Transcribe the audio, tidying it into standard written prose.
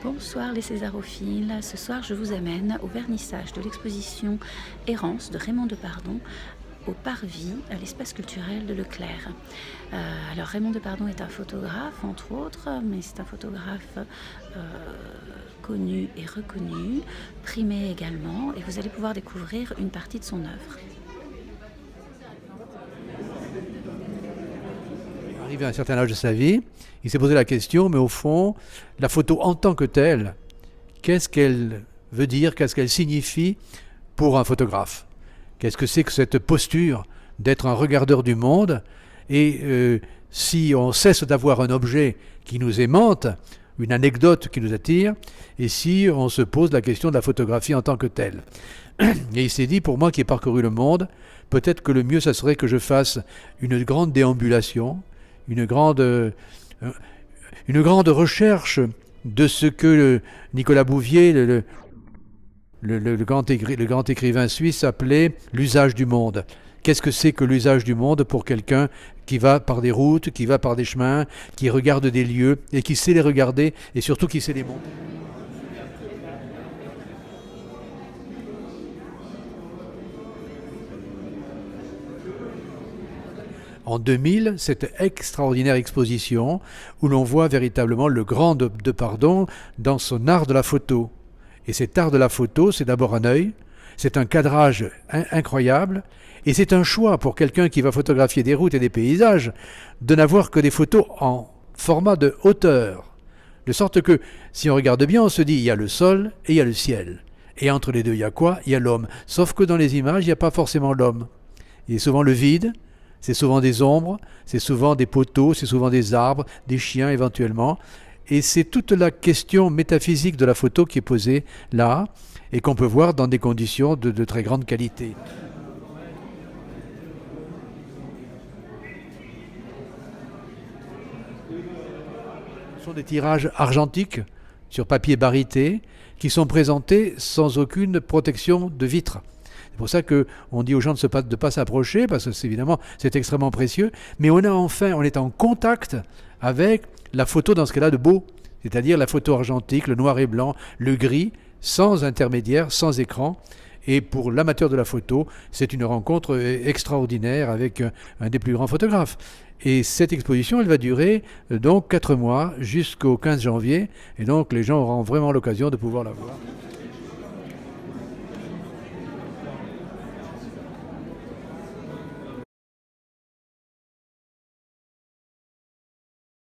Bonsoir les césarophiles, ce soir je vous amène au vernissage de l'exposition Errance de Raymond Depardon au Parvis, à l'espace culturel de Leclerc. Alors Raymond Depardon est un photographe entre autres, mais c'est un photographe connu et reconnu, primé également, et vous allez pouvoir découvrir une partie de son œuvre. Arrivé à un certain âge de sa vie, il s'est posé la question, mais au fond, la photo en tant que telle, qu'est-ce qu'elle veut dire, qu'est-ce qu'elle signifie pour un photographe? Qu'est-ce que c'est que cette posture d'être un regardeur du monde? Et si on cesse d'avoir un objet qui nous aimante, une anecdote qui nous attire, et si on se pose la question de la photographie en tant que telle. Et il s'est dit, pour moi qui ai parcouru le monde, peut-être que le mieux, ça serait que je fasse une grande déambulation, une grande recherche de ce que Nicolas Bouvier, le grand écrivain suisse, appelait l'usage du monde. Qu'est-ce que c'est que l'usage du monde pour quelqu'un qui va par des routes, qui va par des chemins, qui regarde des lieux et qui sait les regarder et surtout qui sait les monter? En 2000, cette extraordinaire exposition où l'on voit véritablement le grand Depardon dans son art de la photo. Et cet art de la photo, c'est d'abord un œil, c'est un cadrage incroyable, et c'est un choix pour quelqu'un qui va photographier des routes et des paysages de n'avoir que des photos en format de hauteur. De sorte que, si on regarde bien, on se dit, il y a le sol et il y a le ciel. Et entre les deux, il y a quoi? Il y a l'homme. Sauf que dans les images, il n'y a pas forcément l'homme. Il y a souvent le vide, c'est souvent des ombres, c'est souvent des poteaux, c'est souvent des arbres, des chiens éventuellement. Et c'est toute la question métaphysique de la photo qui est posée là et qu'on peut voir dans des conditions de très grande qualité. Ce sont des tirages argentiques sur papier barité qui sont présentés sans aucune protection de vitre. C'est pour ça qu'on dit aux gens de ne pas s'approcher, parce que évidemment c'est extrêmement précieux, mais on est en contact avec la photo dans ce cas-là de beau, c'est-à-dire la photo argentique, le noir et blanc, le gris, sans intermédiaire, sans écran. Et pour l'amateur de la photo, c'est une rencontre extraordinaire avec un des plus grands photographes. Et cette exposition, elle va durer donc 4 mois jusqu'au 15 janvier, et donc les gens auront vraiment l'occasion de pouvoir la voir.